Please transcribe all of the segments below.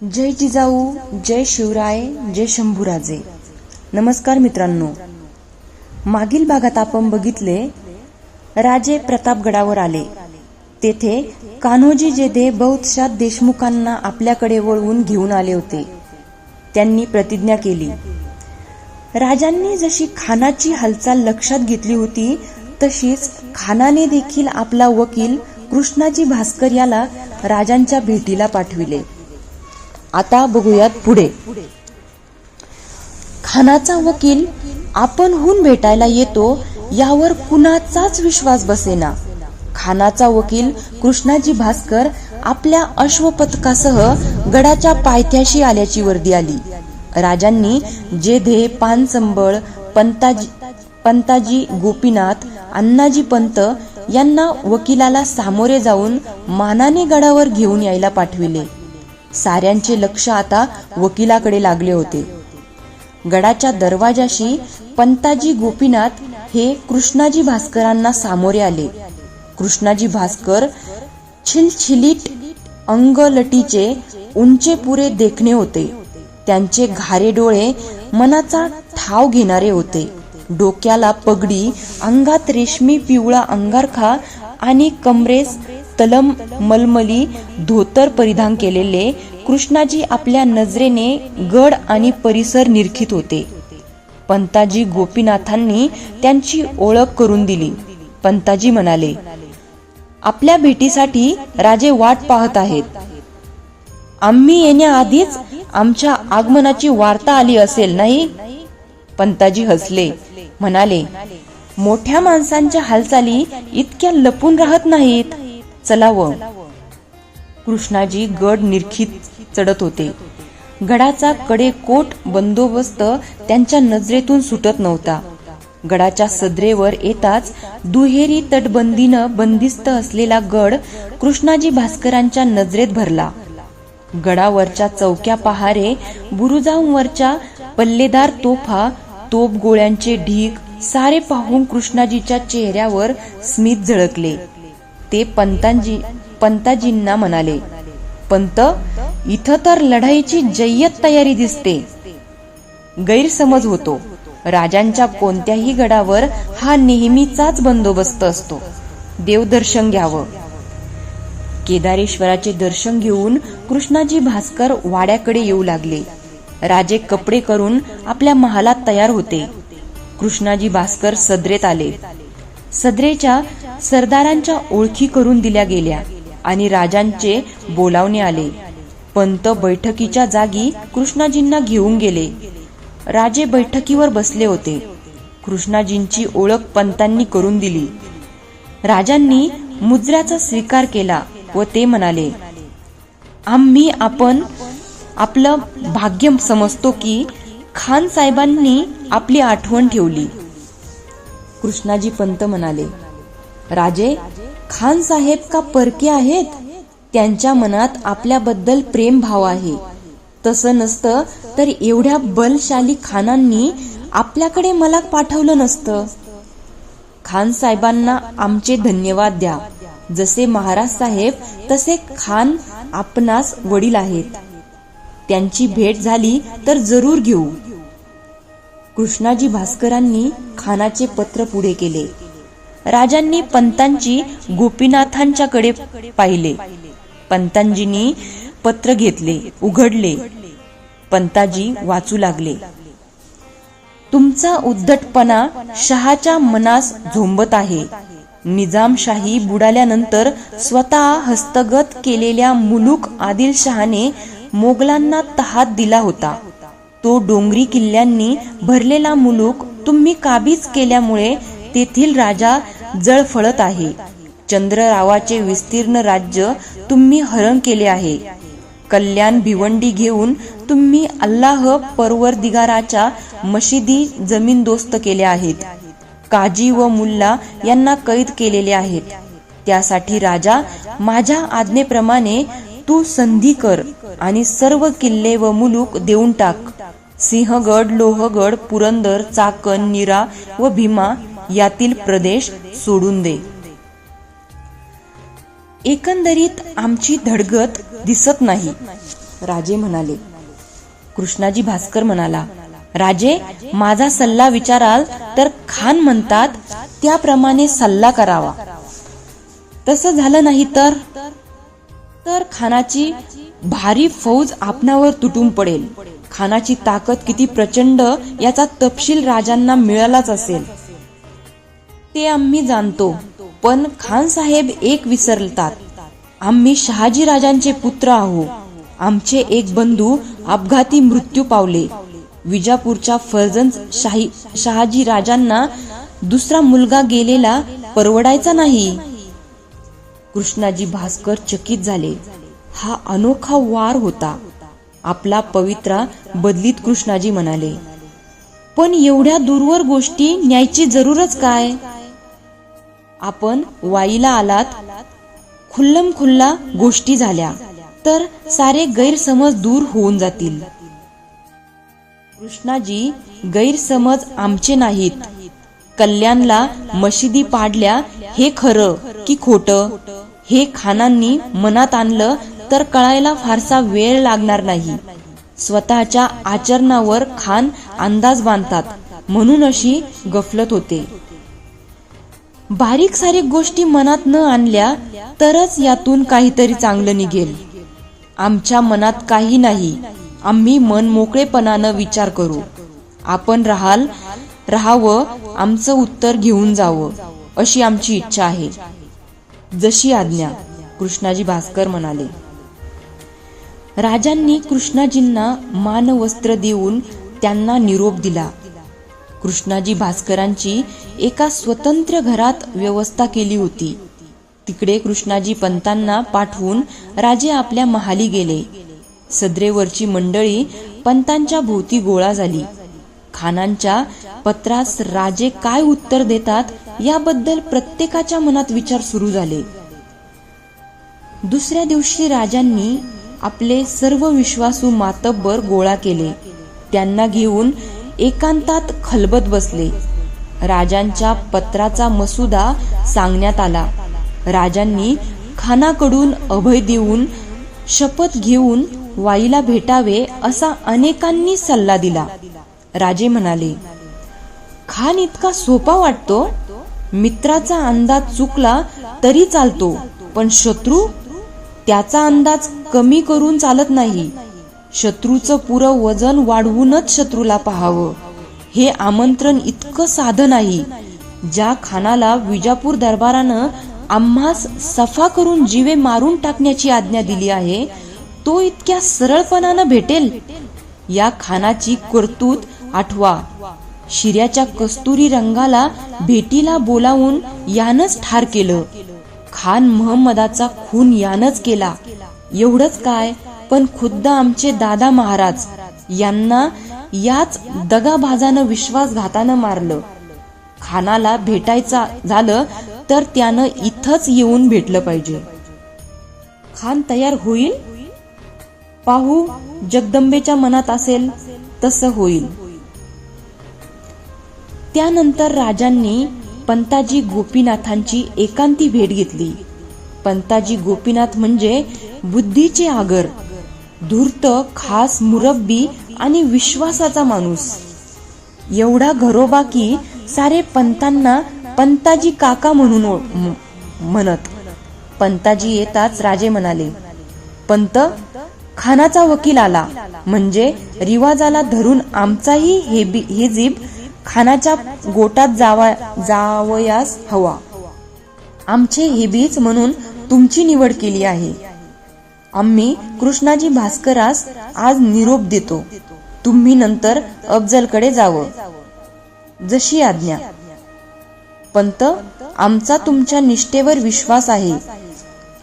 जय जिजाऊ, जय शिवराय, जय शंभूराजे. नमस्कार मित्रांनो. मागील भागात आपण बघितले राजे प्रतापगडावर आले. तेथे कान्होजी जेधे बहुतेक देशमुखांना आपल्याकडे वळवून घेऊन आले होते. त्यांनी प्रतिज्ञा केली. राजांनी जशी खानाची हालचाल लक्षात घेतली होती तशीच खानाने देखील आपला वकील कृष्णाजी भास्कर याला राजांच्या भेटीला पाठविले. आता बघूयात पुढे. खानाचा वकील आपणहून भेटायला येतो यावर कुणाचाच विश्वास बसेना. खानाचा वकील कृष्णाजी भास्कर आपल्या अश्वपथकासह गडाच्या पायथ्याशी आल्याची वर्दी आली. राजांनी जेधे, पानसंबळ, पंताजी गोपीनाथ, अण्णाजी पंत यांना वकिलाला सामोरे जाऊन मानाने गडावर घेऊन यायला पाठविले. साऱ्यांचे लक्ष आता वकिलाकडे लागले होते. गडाच्या दरवाजाशी पंताजी गोपीनाथ हे कृष्णाजी भास्करांना सामोरे आले. कृष्णाजी भास्कर छिलछिलीत अंगलटीचे, उंचे पुरे देखणे होते. त्यांचे घारे डोळे मनाचा ठाव घेणारे होते. डोक्याला पगडी, अंगात रेशमी पिवळा अंगारखा आणि कमरेस तलम मलमली धोतर परिधान केलेले कृष्णाजी आपल्या नजरेने गड आणि परिसर निरखित होते. पंताजी गोपीनाथांनी त्यांची ओळख करून दिली. पंताजी म्हणाले, आपल्या भेटीसाठी राजे वाट पाहत आहेत. आम्ही येण्याआधीच आमच्या आगमनाची वार्ता आली असेल नाही? पंताजी हसले, म्हणाले, मोठ्या माणसांच्या हालचाली इतक्या लपून राहत नाहीत. चलावं. कृष्णाजी गड निरखित चढत होते. गडाचा कडेकोट बंदोबस्त त्यांच्या नजरेतून सुटत नव्हता. गडाच्या सदरेवर येताच दुहेरी तटबंदीनं बंदिस्त असलेला गड कृष्णाजी भास्करांच्या नजरेत भरला. गडावरच्या चौक्या पहारे, बुरुजांवरच्या पल्लेदार तोफा, तोफगोळ्यांचे ढीग सारे पाहून कृष्णाजीच्या चेहऱ्यावर स्मित झळकले. ते पंताजींना म्हणाले, पंत, इथं तर लढाईची जय्यत तयारी दिसते. गैरसमज होतो. राजांच्या कोणत्याही गडावर हा नेहमीचाच बंदोबस्त असतो. देवदर्शन घ्यावं. केदारेश्वराचे दर्शन घेऊन कृष्णाजी भास्कर वाड्याकडे येऊ लागले. राजे कपडे करून आपल्या महालात तयार होते. कृष्णाजी भास्कर सदरेत आले. सदरेच्या सरदारांच्या ओळखी करून दिल्या गेल्या आणि राजांचे बोलावणे आले. पंत बैठकीच्या जागी कृष्णाजींना घेऊन गेले. राजे बैठकीवर बसले होते. कृष्णाजींची ओळख पंतांनी करून दिली. राजांनी मुजऱ्याचा स्वीकार केला व ते म्हणाले, आम्ही आपलं भाग्य समजतो की खान साहेबांनी आपली आठवण ठेवली. कृष्णाजी पंत म्हणाले, राजे, खान साहेब का परके आहेत? त्यांच्या मनात आपल्याबद्दल प्रेम भाव आहे. तसं नसतं तर एवढ्या बलशाली खानांनी आपल्याकडे मला पाठवलं नसतं. खान साहेबांना आमचे धन्यवाद द्या. जसे महाराज साहेब तसे खान आपणास वडील आहेत. त्यांची भेट झाली तर जरूर घेऊ. कृष्णाजी भास्करांनी खानाचे पत्र पुढे केले. राजांनी पंतांची गोपीनाथांच्याकडे पाहिले. पंतांजींनी पत्र घेतले, उघडले. पंताजी वाचू लागले. तुमचा उद्धटपणा शहाच्या मनास झोंबत आहे. निजामशाही बुडाल्यानंतर स्वतः हस्तगत केलेल्या मुलूक आदिलशहाने मोगलांना तहात दिला होता. तो डोंगरी किल्ल्यांनी भरलेला मुलूक तुम्ही काबीज केल्यामुळे तेथील राजा जळफळत आहे. चंद्ररावाचे विस्तीर्ण राज्य तुम्ही हरण केले आहे. कल्याण भिवंडी घेऊन तुम्ही अल्लाह परवरदिगाराच्या मशिदी जमीनदोस्त केल्या आहेत. काजी व मुल्ला यांना कैद केलेले आहेत. त्यासाठी राजा, माझ्या आज्ञेप्रमाणे तू संधी कर आणि सर्व किल्ले व मुलूक देऊन टाक. सिंहगड, लोहगड, पुरंदर, चाकण, नीरा व भीमा यातील प्रदेश सोडून दे. एकंदरीत आमची धडगत दिसत नाही. राजे म्हणाले. कृष्णाजी भास्कर म्हणाला, राजे, माझा सल्ला विचाराल तर खान म्हणतात त्याप्रमाणे सल्ला करावा. तसं झालं नाही तर खानाची भारी फौज आपणावर तुटून पडेल. खानाची ताकद किती प्रचंड याचा तपशील राजांना मिळालाच असेल. ते आम्ही जाणतो, पण खान साहेब एक विसरतात. आम्ही शहाजी राजांचे पुत्र आहोत. आमचे एक बंधू अपघाती मृत्यू पावले. विजापूरच्या फर्जंद शहाजी राजांना दुसरा मुलगा गेलेला परवडायचा नाही. कृष्णाजी भास्कर चकित झाले. हा अनोखा वार होता. आपला पवित्रा बदलीत कृष्णाजी म्हणाले, पण एवढ्या दूरवर गोष्टी न्यायची जरूरच काय? आपण वाईला आलात, खुल्लम खुल्ला गोष्टी झाल्या तर सारे गैरसमज दूर होऊन जातील. कृष्णाजी, गैरसमज आमचे नाहीत. कल्याणला मशिदी पाडल्या हे खरं की खोटं हे खानांनी मनात आणलं तर कळायला फारसा वेळ लागणार नाही. स्वतःच्या आचरणावर खान अंदाज बांधतात म्हणून अशी गफलत होते. बारीक सारीक गोष्टी मनात न आणल्या तरच यातून काहीतरी चांगलं निघेल. आमच्या मनात काही नाही. आम्ही मन मोकळेपणानं विचार करू. आपण राहावं, आमचं उत्तर घेऊन जावं अशी आमची इच्छा आहे. जशी आज्ञा, कृष्णाजी भास्कर म्हणाले. राजांनी कृष्णाजींना मानवस्त्र देऊन त्यांना निरोप दिला. कृष्णाजी भास्करांची एका स्वतंत्र घरात व्यवस्था केली होती. तिकडे कृष्णाजी पंतांना पाठवून राजे आपल्या महाली गेले. सदरेवरची मंडळी पंतांच्या भोवती गोळा झाली. खानांच्या पत्रास राजे काय उत्तर देतात याबद्दल प्रत्येकाच्या मनात विचार सुरू झाले. दुसऱ्या दिवशी राजांनी आपले सर्व विश्वासू मातब्बर गोळा केले. त्यांना घेऊन एकांतात खलबत बसले. राजांच्या पत्राचा मसुदा सांगण्यात आला. राजांनी खानाकडून अभय देऊन शपथ घेऊन वाईला भेटावे असा अनेकांनी सल्ला दिला. राजे म्हणाले, खान इतका सोपा वाटतो. मित्राचा अंदाज चुकला तरी चालतो, पण शत्रू, त्याचा अंदाज कमी करून चालत नाही. शत्रूचं पुरं वजन वाढवूनच शत्रूला पाहावं. हे आमंत्रण इतकं साधं नाही. ज्या खानाला विजापूर दरबारानं आम्हास सफा करून जीवे मारून टाकण्याची आज्ञा दिली आहे, तो इतक्या सरळपणानं भेटेल? या खानाची कर्तूत आठवा. शिर्याच्या कस्तुरी रंगाला भेटीला बोलावून यानंच ठार केलं. खान महम्मदाचा खून यानंच केला. एवढंच काय, पण खुद्द आमचे दादा महाराज यांना याच दगाबाजानं विश्वासघातानं मारलं. खानाला भेटायचं झालं तर त्यानं इथंच येऊन भेटलं पाहिजे. खान तयार होईल? पाहू, जगदंबेच्या मनात असेल तसं होईल. त्यानंतर राजांनी पंताजी गोपीनाथांची एकांती भेट घेतली. पंताजी गोपीनाथ म्हणजे बुद्धीचे आगर, धूर्त, खास मुरब्बी आणि विश्वासाचा माणूस. एवढा घरोबा की सारे पंतांना पंताजी काका म्हणून म्हणत. पंताजी येताच राजे म्हणाले, पंत, खानाचा वकील आला. म्हणजे रिवाजाला धरून आमचाही हेजीब खानाच्या गोटात जावयास हवा. आमचे हेबीज म्हणून तुमची निवड केली आहे. आम्ही कृष्णाजी भास्करास आज निरोप देतो. तुम्ही नंतर अफजलकडे जावं. जशी आज्ञा. पंत, आमचा तुमच्या निष्ठेवर विश्वास आहे.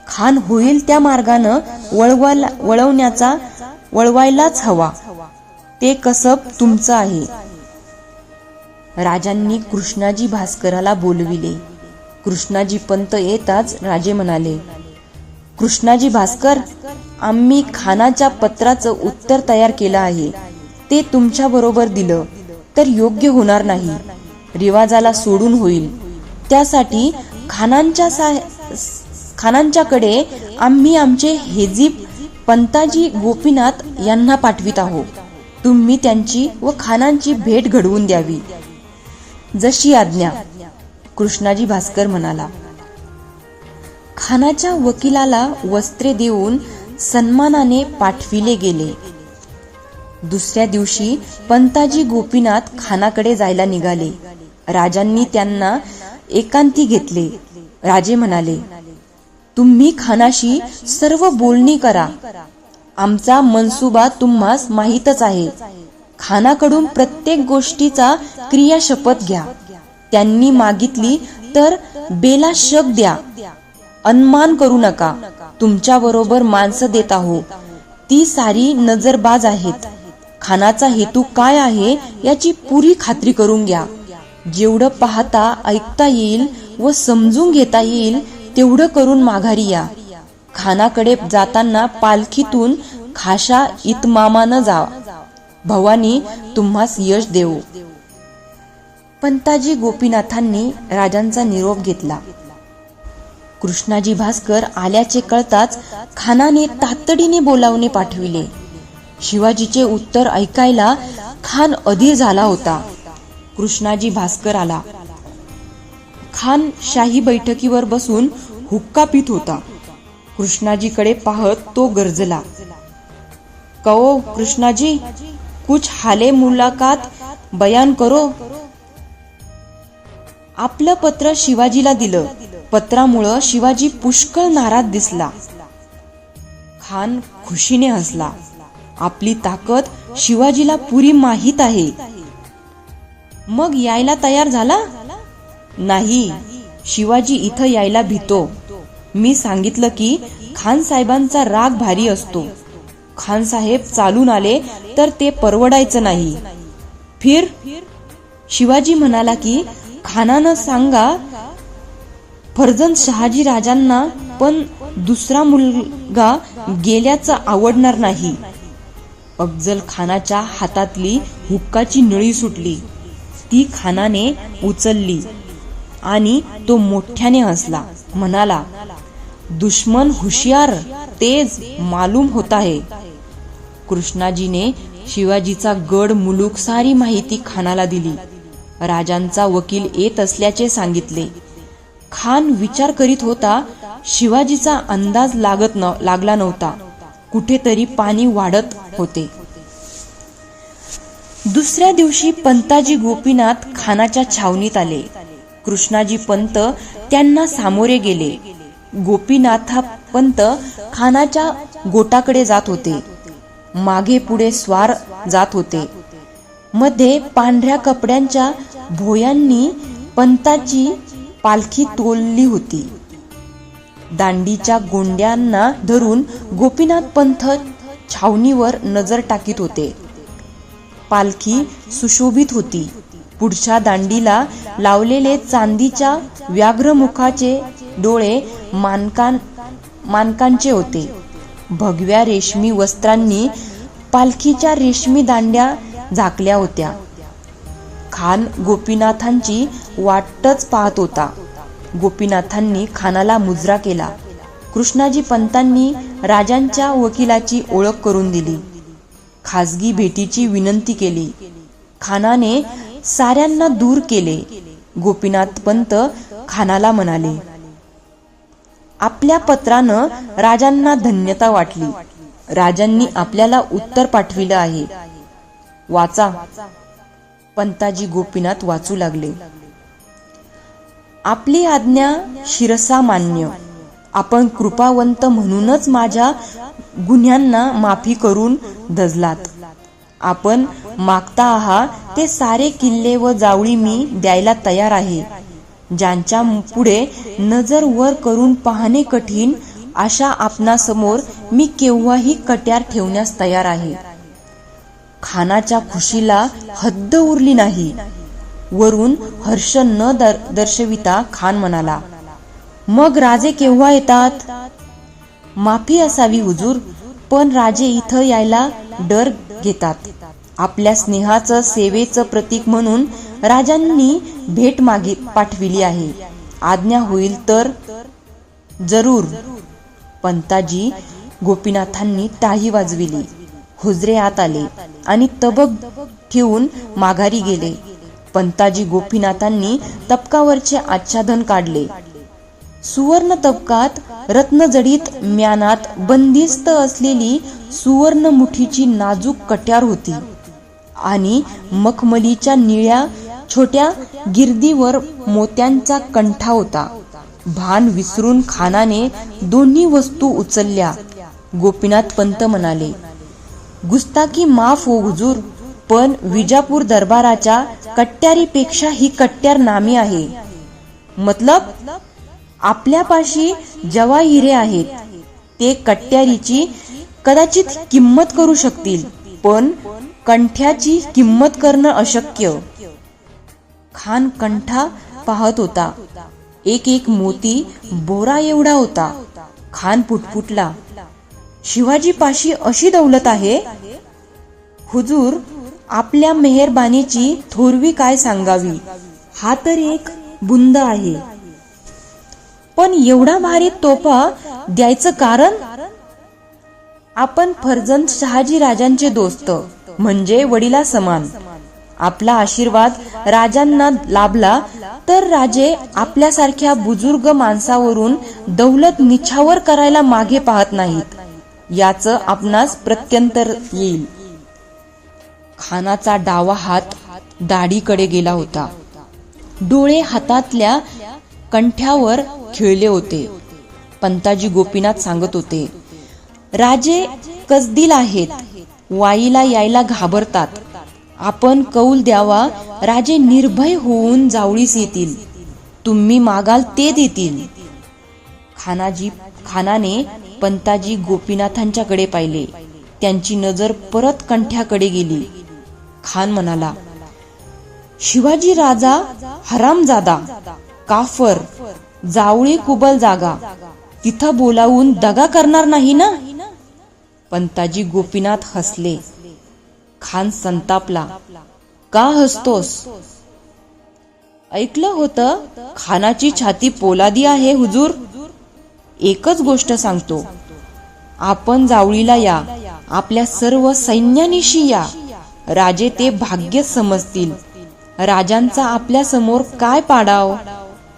खान होईल त्या मार्गानं वळवायलाच हवा. ते कसब तुमचं आहे. राजांनी कृष्णाजी भास्कराला बोलविले. कृष्णाजी पंत येताच राजे म्हणाले, कृष्णाजी भास्कर, आम्ही खानाच्या पत्राचं उत्तर तयार केलं आहे. ते तुमच्या बरोबर दिलं तर योग्य होणार नाही. रिवाजाला सोडून होईल. त्यासाठी खानांच्याकडे आम्ही आमचे हेजीब पंताजी गोपीनाथ यांना पाठवित आहो. तुम्ही त्यांची व खानांची भेट घडवून द्यावी. जशी आज्ञा, कृष्णाजी भास्कर म्हणाला. खानाच्या वकिलाला वस्त्रे देऊन सन्मानाने पाठविले गेले. दुसऱ्या दिवशी पंताजी गोपीनाथ खानाकडे जायला निघाले. राजांनी त्यांना एकांती घेतले. राजे म्हणाले, तुम्ही खानाशी सर्व बोलणी करा. आमचा मनसुबा तुम्हास माहीतच आहे. खानाकडून प्रत्येक गोष्टीचा क्रिया शपथ घ्या. त्यांनी मागितली तर बेला शक द्या. अनमान करू नका. तुमच्या बरोबर माणसं देत आहो, ती सारी नजरबाज आहेत. खानाचा हेतू काय आहे याची पुरी खात्री करून घ्या. जेवढं पाहता ऐकता येईल व समजून घेता येईल तेवढं करून माघारी या. खानाकडे जाताना पालखीतून खाशा इतमामानं जा. भवानी तुम्हास यश देवो. पंताजी गोपीनाथांनी राजांचा निरोप घेतला. कृष्णाजी भास्कर आल्याचे कळताच खानाने तातडीने बोलावणे पाठविले. शिवाजीचे उत्तर ऐकायला खान अधीर झाला होता. कृष्णाजी भास्कर आला. खान शाही बैठकीवर बसून हुक्का पित होता. कृष्णाजीकडे पाहत तो गर्जला. कहो कृष्णाजी, कुछ हाले मुलाकात बयान करो. आपलं पत्र शिवाजीला दिलं. पत्रामुळं शिवाजी पुष्कळ नाराज दिसला. खान खुशीने हसला. आपली ताकद शिवाजीला पुरी माहीत आहे. मग यायला तयार झाला? नाही, शिवाजी इथं यायला भीतो. मी सांगितलं की खान साहेबांचा राग भारी असतो. खान साहेब चालून आले तर ते परवडायचं नाही. फिर शिवाजी म्हणाला की खानानं सांगा फर्जंद शहाजी राजांना पण दुसरा मुलगा गेल्याचं आवडणार नाही. अफजल खानाच्या हातातली हुक्काची नळी सुटली. ती खानाने उचलली आणि तो मोठ्याने हसला. म्हणाला, दुश्मन हुशियार तेज मालूम होता है. कृष्णाजीने शिवाजीचा गड मुलूक सारी माहिती खानाला दिली. राजांचा वकील येत असल्याचे सांगितले. खान विचार करीत होता. शिवाजीचा अंदाज लागला नव्हता. कुठेतरी पाणी वाढत होते. दुसऱ्या दिवशी पंताजी गोपीनाथ खानाच्या छावणीत आले. कृष्णाजी पंत त्यांना सामोरे गेले. गोपीनाथ पंत खानाच्या गोटाकडे जात होते. मागे पुढे स्वार जात होते. मध्ये पांढऱ्या कपड्यांच्या भोयांनी पंताची पालखी तोलली होती. दांडीच्या गोंड्यांना धरून गोपीनाथ पंत छावणीवर नजर टाकीत होते. पालखी सुशोभित होती. पुढच्या दांडीला लावलेले चांदीच्या व्याघ्रमुखाचे डोळे मानकांचे होते. भगव्या रेशमी वस्त्रांनी पालखीच्या रेशमी दांड्या झाकल्या होत्या. खान गोपीनाथांची वाटच पाहत होता. गोपीनाथांनी खानाला मुजरा केला. कृष्णाजी पंतांनी राजांच्या वकिलाची ओळख करून दिली. खासगी भेटीची विनंती केली. खानाने साऱ्यांना दूर केले. गोपीनाथ पंत खानाला म्हणाले, आपल्या पत्रानं राजांना धन्यता वाटली. राजांनी आपल्याला उत्तर पाठविलं आहे. वाचा. पंताजी गोपीनाथ वाचू लागले. आपली आज्ञा शिरसा मान्य. आपण कृपावंत म्हणूनच माझ्या गुन्ह्यांना माफी करून धजलात. आपण मागता आहात ते सारे किल्ले व जावळी मी द्यायला तयार आहे. ज्यांच्या पुढे नजर वर करून पाहणे कठीण अशा आपणासमोर मी केव्हाही कट्यार ठेवण्यास तयार आहे. खानाच्या खुशीला हद्द उरली नाही. वरून हर्ष न दर्शविता खान म्हणाला, मग राजे केव्हा येतात? माफी असावी हुजूर, पण राजे इथं यायला डर घेतात. आपल्या स्नेहाचं सेवेचं प्रतीक म्हणून राजांनी भेट पाठविली आहे. आज्ञा होईल तर? जरूर. पंताजी गोपीनाथांनी टाही वाजविली. हुजरे आत आले आणि तबक ठेवून माघारी गेले. पंताजी गोपीनाथांनी तबकावरचे आच्छादन काढले. सुवर्ण तबकात रत्नजडित म्यानात बंदिस्त असलेली सुवर्ण मुठीची नाजूक कट्यार होती आणि मखमलीच्या निळ्या छोट्या गिर्दीवर मोत्यांचा कंठा होता. भान विसरून खानाने दोन्ही वस्तू उचलल्या. गोपीनाथ पंत म्हणाले, गुस्ताखी माफ हो हुजूर, पण विजापूर दरबाराच्या कट्यारीपेक्षा ही कट्यार नामी आहे. मतलब आपल्यापाशी जवाहिरे आहेत, ते कट्यारीची कदाचित किंमत करू शकतील, पण कंठ्याची किंमत करणं अशक्य. खान कंठा पाहत होता. एक एक मोती बोरा एवढा होता. खान पुटपुटला, शिवाजी पाशी अशी दौलत आहे? हुजूर, आपल्या मेहरबानीची थोरवी काय सांगावी. हा तर एक बुंद आहे. पण एवढा भारी तोफा द्यायचं कारण? आपण फर्जंद शहाजी राजांचे दोस्त, म्हणजे वडिला समान. आपला आशीर्वाद राजांना लाभला तर राजे आपल्यासारख्या बुजुर्ग माणसावरून दौलत निछावर करायला मागे पाहत नाहीत. याचं आपणास प्रत्यंतर येईल. खानाचा डावा हात दाढीकडे गेला होता. डोळे हातातल्या कंठ्यावर खिळले होते. पंताजी गोपीनाथ सांगत होते, राजे कसदिल आहेत, वाईला यायला घाबरतात. आपण कौल द्यावा, राजे निर्भय होऊन जावळीस येतील. तुम्ही मागाल ते देतील. खानाने पंताजी गोपीनाथांच्याकडे पाहिले. त्यांची नजर परत कंठ्याकडे गेली. खान म्हणाला, शिवाजी राजा हरामजादा, काफर, जावळी कुबल जागा, तिथं बोलावून दगा करणार नाही ना? पंताजी गोपीनाथ हसले. खान संतापला, का हसतोस? ऐकलं होतं, खानाची छाती पोलादी आहे हुजूर. एकच गोष्ट सांगतो, आपण जावळीला या, आपल्या सर्व सैन्यानिशी या. राजे ते भाग्य समजतील. राजांचा आपल्या समोर काय पाडाव,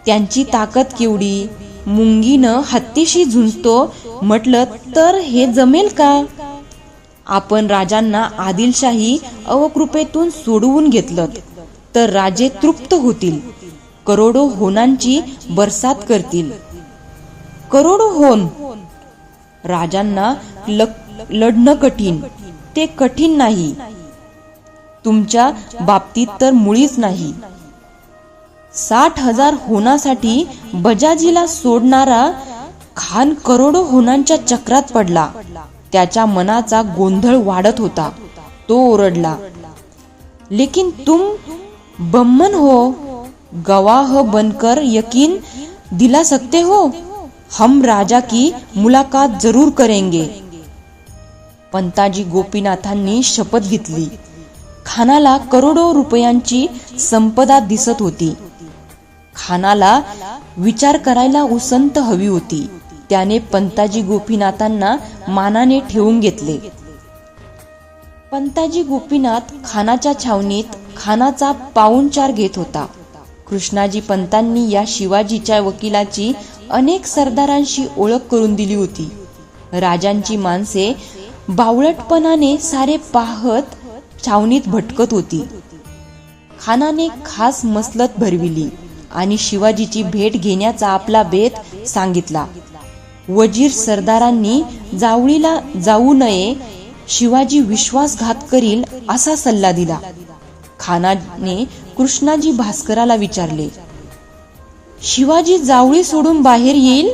त्यांची ताकद केवढी. मुंगीनं हत्तीशी झुंजतो म्हटलं तर हे जमेल का? आपण राजांना आदिलशाही अवकृपेतून सोडवून घेतलं तर राजे तृप्त होतील. करोडो होनांची बरसात करतील. करोडो होन राजांना लढणं कठीण, ते कठीण नाही. तुमच्या बाबतीत तर मुळीच नाही. 60,000 होनासाठी बजाजीला सोडणारा खान करोडो होनांच्या चक्रात पडला. त्याच्या मनाचा गोंधळ वाढत होता. तो ओरडला, लेकिन तुम बम्मन हो, गवाह बनकर यकीन दिला सकते हो. हम राजा की मुलाकात जरूर करेंगे. पंताजी गोपीनाथांनी शपथ घेतली. खानाला करोडो रुपयांची संपदा दिसत होती. खानाला विचार करायला उसंत हवी होती. त्याने पंताजी गोपीनाथांना मानाने ठेवून घेतले. पंताजी गोपीनाथ खानाच्या छावणीत खानाचा पाहुणचार घेत होता. कृष्णाजी पंतांनी या शिवाजीच्या वकिलाची अनेक सरदारांशी ओळख करून दिली होती. राजांची माणसे बावळटपणाने सारे पाहत छावणीत भटकत होती. खानाने खास मसलत भरविली आणि शिवाजीची भेट घेण्याचा आपला बेत सांगितला. वजीर सरदारांनी जावळीला जाऊ नये, शिवाजी विश्वासघात करील असा सल्ला दिला. खानाने कृष्णाजी भास्कराला विचारले, शिवाजी जावळी सोडून बाहेर येईल?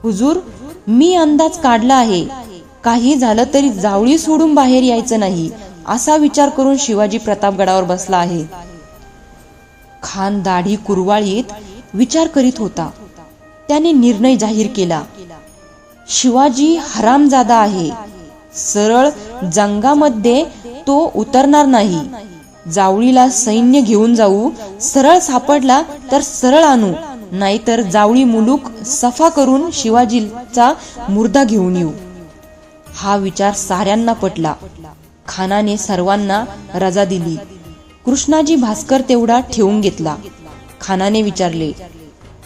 हुजूर, मी अंदाज काढला आहे. काही झालं तरी जावळी सोडून बाहेर यायचं नाही, असा विचार करून शिवाजी प्रतापगडावर बसला आहे. खान दाढी कुरवाळीत विचार करीत होता. त्याने निर्णय जाहीर केला, शिवाजी हरामजादा आहे. सरळ जंगामध्ये तो उतरणार नाही. जावळीला सैन्य घेऊन जाऊ, सरळ सापडला तर सरळ आणू. नाहीतर जावळी मुलूक सफा करून शिवाजीचा मुर्दा घेऊन येऊ. हा विचार साऱ्यांना पटला. खानाने सर्वांना रजा दिली. कृष्णाजी भास्कर तेवढा ठेवून घेतला. खानाने विचारले,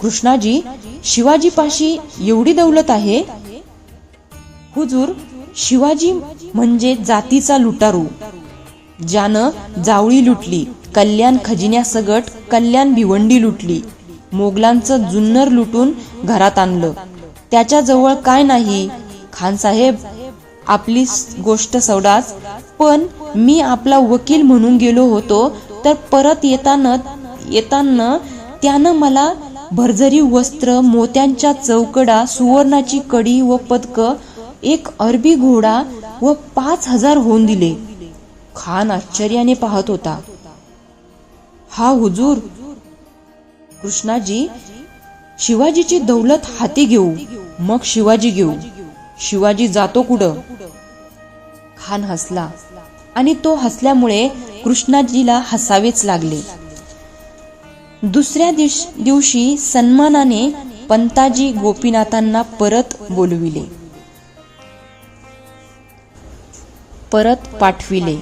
कृष्णाजी, शिवाजीपाशी एवढी दौलत आहे? हुजूर, शिवाजी म्हणजे जातीचा लुटारू, ज्यानं जावळी लुटली, कल्याण खजिन्यासगट कल्याण भिवंडी लुटली, मोगलांचं जुन्नर लुटून घरात आणलं. त्याच्याजवळ काय नाही. खानसाहेब, आपली गोष्ट सोडाच, पण मी आपला वकील म्हणून गेलो होतो, तर परत येताना त्यानं मला भरजरी वस्त्र, मोत्यांच्या चौकडा, सुवर्णाची कडी व पदक, एक अरबी घोडा व 5,000 होऊन दिले. खान आश्चर्याने पाहत होता. हा हुजूर, कृष्णाजी, शिवाजीची दौलत हाती घेऊ, मग शिवाजी घेऊ. शिवाजी जातो कुठं? खान हसला आणि तो हसल्यामुळे कृष्णाजीला हसावेच लागले. दुसऱ्या दिवशी सन्मानाने पंताजी गोपीनाथांना परत बोलविले, परत पाठविले.